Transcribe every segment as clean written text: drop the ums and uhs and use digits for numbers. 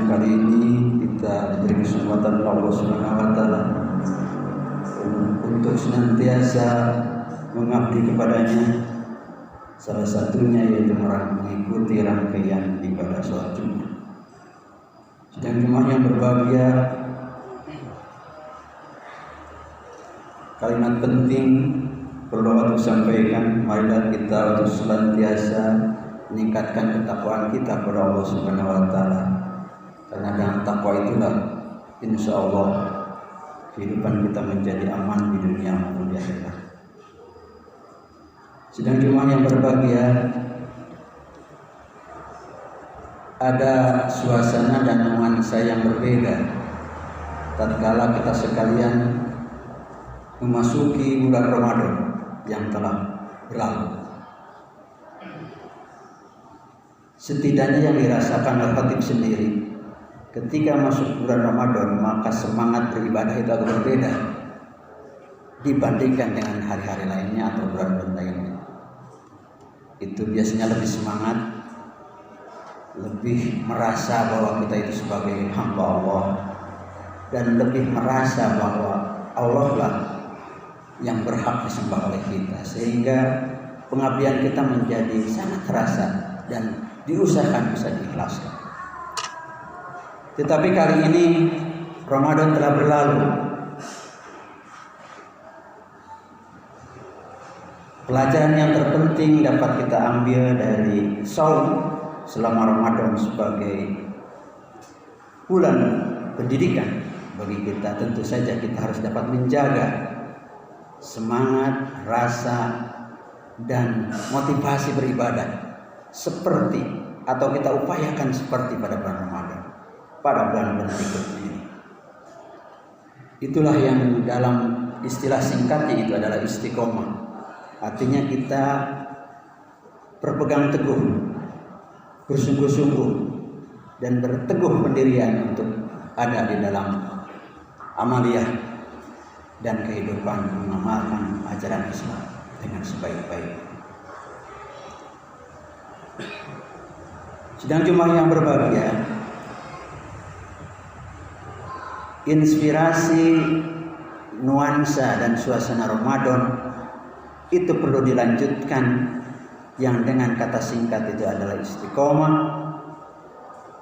siang kali ini kita diberi kesempatan oleh Allah Subhanahu wa taala untuk senantiasa mengabdi kepadanya. Salah satunya yaitu mengikuti rangkaian ibadah sholat Jumat. Sidang Jumat yang berbahagia, kalimat penting perlu aku sampaikan. Marilah kita untuk senantiasa meningkatkan ketakwaan kita kepada Allah Subhanahu wa taala. Karena dengan takwa itulah insya Allah kehidupan kita menjadi aman di dunia maupun di akhirat. Sidang Jumat yang berbahagia, ada suasana dan nuansa yang berbeda tatkala kita sekalian memasuki bulan Ramadan yang telah berlalu. Setidaknya yang dirasakan oleh khatib sendiri, ketika masuk bulan Ramadan maka semangat beribadah itu agak berbeda dibandingkan dengan hari-hari lainnya atau bulan-bulan lainnya. Itu biasanya lebih semangat, lebih merasa bahwa kita itu sebagai hamba Allah, dan lebih merasa bahwa Allah lah yang berhak disembah oleh kita, sehingga pengabdian kita menjadi sangat terasa dan diusahakan bisa diikhlaskan. Tetapi kali ini Ramadan telah berlalu. Pelajaran yang terpenting dapat kita ambil dari saum selama Ramadan sebagai bulan pendidikan bagi kita. Tentu saja kita harus dapat menjaga semangat, rasa, dan motivasi beribadah seperti atau kita upayakan seperti pada bulan Ramadan, pada bulan-bulan berikutnya ini. Itulah yang dalam istilah singkatnya itu adalah istiqomah. Artinya kita berpegang teguh, bersungguh-sungguh, dan berteguh pendirian untuk ada di dalam amaliyah dan kehidupan mengamalkan ajaran Islam dengan sebaik-baiknya. Sidang Jumat yang berbahagia, inspirasi, nuansa dan suasana Ramadan itu perlu dilanjutkan yang dengan kata singkat itu adalah istiqomah.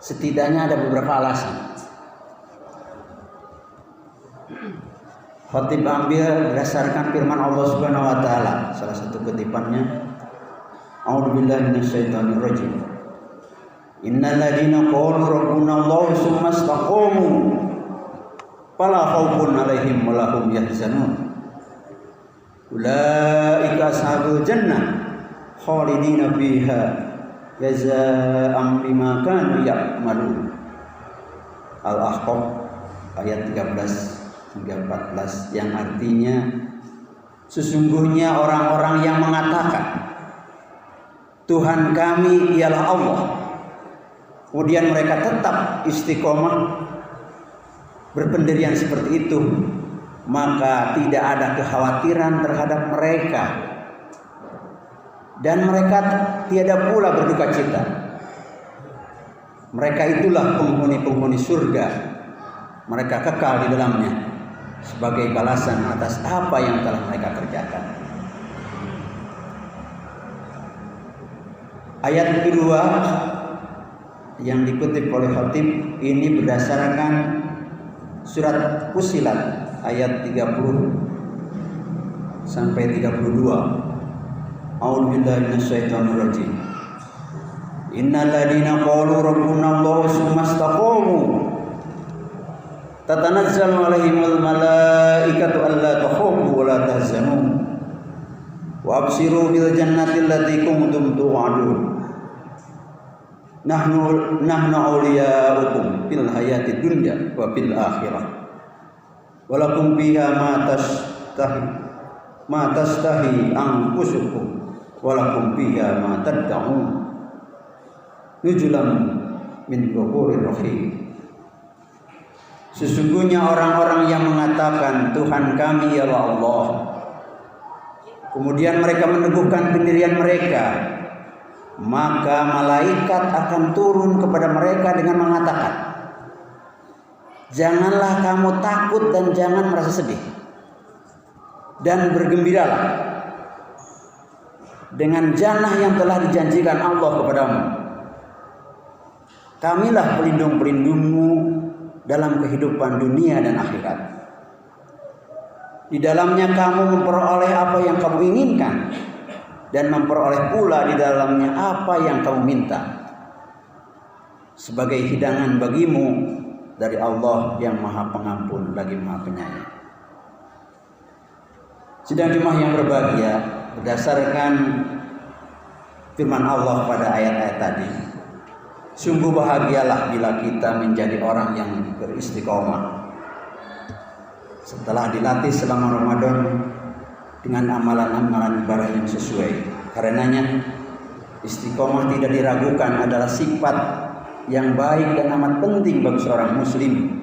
Setidaknya ada beberapa alasan. Khatib ambil berdasarkan firman Allah Subhanahu wa taala. Salah satu kutipannya, A'udzubillahi minasyaitonir rajim. Innal ladzina qalu rabbunallahu tsumma istaqamu fala khaufun 'alaihim wa lahum yahzanun. Ulaika ashabul jannah khalidina fiha jazaa'an bima kanu ya'malun. Al-Ahqaf ayat 13 hingga 14, yang artinya sesungguhnya orang-orang yang mengatakan Tuhan kami ialah Allah, kemudian mereka tetap istiqomah berpendirian seperti itu, maka tidak ada kekhawatiran terhadap mereka, dan mereka tiada pula berduka cita. Mereka itulah penghuni-penghuni surga, mereka kekal di dalamnya sebagai balasan atas apa yang telah mereka kerjakan. Ayat kedua yang dikutip oleh khatib ini berdasarkan surat Fussilat ayat 30 sampai 32. A'udzubillahi minasyaitonir rajim. Innal ladzina qalu rabbunallahu tsumma istaqamu tatanazzalu 'alaihimul malaikatu alla takhafu wa la tahzanu wa abshiru bil jannati allati kuntum tu'adun. Nahnu awliya'ukum fil hayatid dunya wa fil akhirah. Walakum biha ma tastahi anfusukum walakum biha ma tad'un nuzulan min ghafurir rahim. Sesungguhnya orang-orang yang mengatakan Tuhan kami ialah Allah, kemudian mereka meneguhkan pendirian mereka, maka malaikat akan turun kepada mereka dengan mengatakan, Janganlah kamu takut dan jangan merasa sedih. Dan bergembiralah dengan jannah yang telah dijanjikan Allah kepadamu. Kamilah pelindung-pelindungmu dalam kehidupan dunia dan akhirat. Di dalamnya kamu memperoleh apa yang kamu inginkan dan memperoleh pula di dalamnya apa yang kamu minta sebagai hidangan bagimu dari Allah yang Maha Pengampun lagi Maha Penyayang. Sidang jemaah yang berbahagia, berdasarkan firman Allah pada ayat-ayat tadi, sungguh bahagialah bila kita menjadi orang yang beristiqomah setelah dilatih selama Ramadan dengan amalan-amalan ibadah yang sesuai. Karenanya istiqomah tidak diragukan adalah sifat yang baik dan amat penting bagi seorang muslim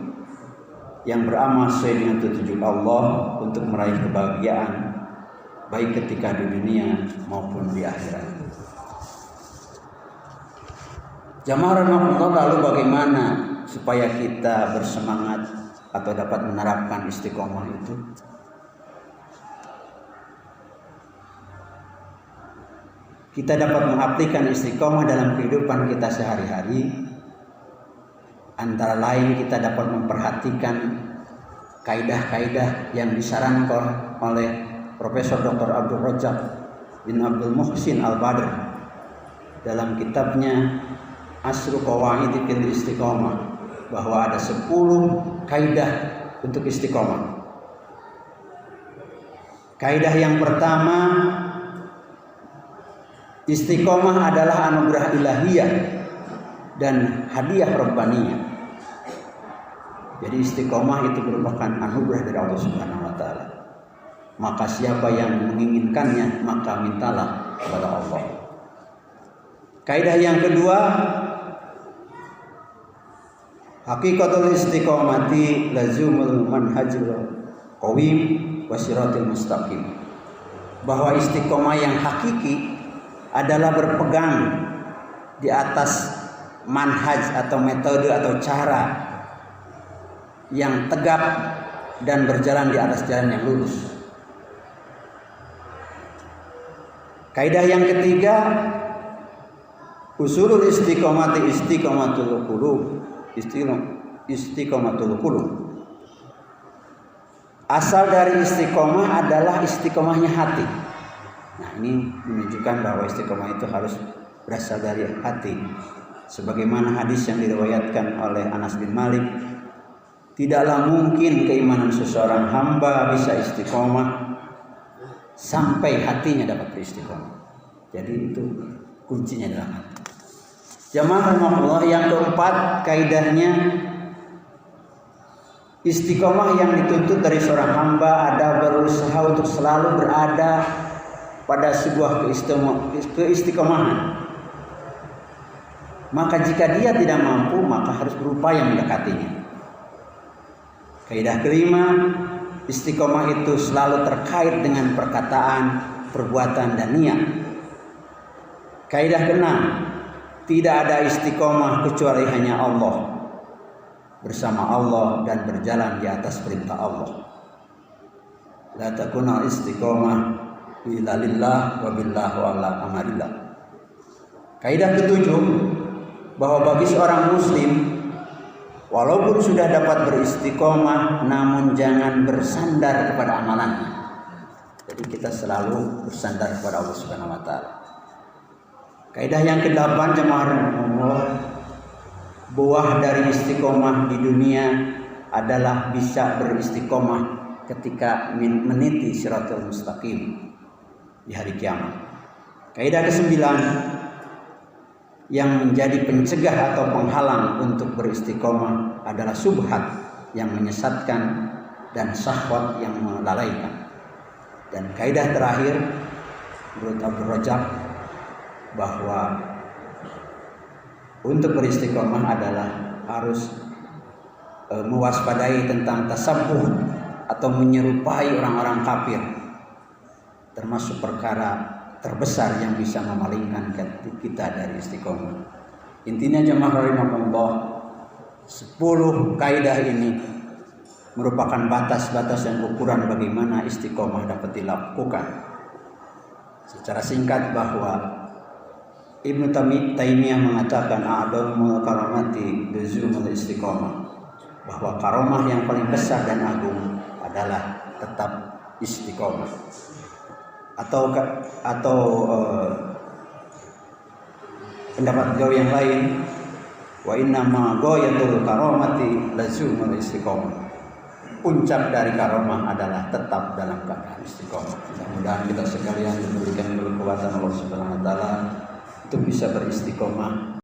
yang beramal sesuai dengan petunjuk Allah untuk meraih kebahagiaan baik ketika di dunia maupun di akhirat. Jamaah rahimakumullah, lalu bagaimana supaya kita bersemangat atau dapat menerapkan istiqomah itu? Kita dapat mengaplikasikan istiqomah dalam kehidupan kita sehari-hari. Antara lain kita dapat memperhatikan kaidah-kaidah yang disarankan oleh Profesor Dr. Abdul Razak bin Abdul Muhsin Al-Badr dalam kitabnya Asru Qawaid fil Istiqomah, bahwa ada 10 kaidah untuk istiqomah. Kaidah yang pertama, istiqomah adalah anugerah ilahiyah dan hadiah rabbaniyah. Jadi istiqomah itu merupakan anugerah dari Allah Subhanahu wa taala. Maka siapa yang menginginkannya, maka mintalah kepada Allah. Kaidah yang kedua, hakikatul istiqomati lazumul manhajul qawim wasiratul mustaqim. Bahwa istiqomah yang hakiki adalah berpegang di atas manhaj atau metode atau cara yang tegap dan berjalan di atas jalan yang lurus. Kaidah yang ketiga, usulul istiqomati istiqomatul qulub. Istiqomatul qulub. Asal dari istiqomah adalah istiqomahnya hati. Nah, ini menunjukkan bahwa istiqomah itu harus berasal dari hati. Sebagaimana hadis yang diriwayatkan oleh Anas bin Malik, tidaklah mungkin keimanan seseorang hamba bisa istiqomah sampai hatinya dapat beristiqomah. Jadi itu kuncinya dalam hati. Jamaah rahimakumullah, yang keempat kaidahnya, istiqomah yang dituntut dari seorang hamba ada berusaha untuk selalu berada pada sebuah keistiqomahan. Maka jika dia tidak mampu, maka harus berupaya mendekatinya. Kaidah kelima, istiqomah itu selalu terkait dengan perkataan, perbuatan, dan niat. Kaidah keenam, tidak ada istiqomah kecuali hanya Allah, bersama Allah dan berjalan di atas perintah Allah. La takuna istiqomah illa lillah wa billah wa ala amarillah. Kaidah ketujuh, bahwa bagi seorang muslim, walaupun sudah dapat beristiqomah, namun jangan bersandar kepada amalannya. Jadi kita selalu bersandar kepada Allah Subhanahu wa taala. Kaidah yang ke-8, jemaah Allah, buah dari istiqomah di dunia adalah bisa beristiqomah ketika meniti siratul mustaqim di hari kiamat. Kaidah ke-9, yang menjadi pencegah atau penghalang untuk beristiqomah adalah subhat yang menyesatkan dan syahwat yang melalaikan. Dan kaidah terakhir menurut Abdul Razak, bahwa untuk beristiqomah adalah harus mewaspadai tentang tasabbuh atau menyerupai orang-orang kafir, termasuk perkara terbesar yang bisa memalingkan kita dari istiqomah. Intinya jemaah rahimakumullah, 10 kaidah ini merupakan batas-batas dan ukuran bagaimana istiqomah dapat dilakukan. Secara singkat bahwa Ibnu Taimiyah mengatakan a'dhamul karamati luzumul istiqomah, bahwa karomah yang paling besar dan agung adalah tetap istiqomah. Atau pendapat beliau yang lain, wa inna ma ghayatul karamati lazumul istiqomah. Puncak dari karomah adalah tetap dalam keadaan istiqomah. Mudah-mudahan kita sekalian diberikan kekuatan Allah Subhanahu wa taala untuk bisa beristiqomah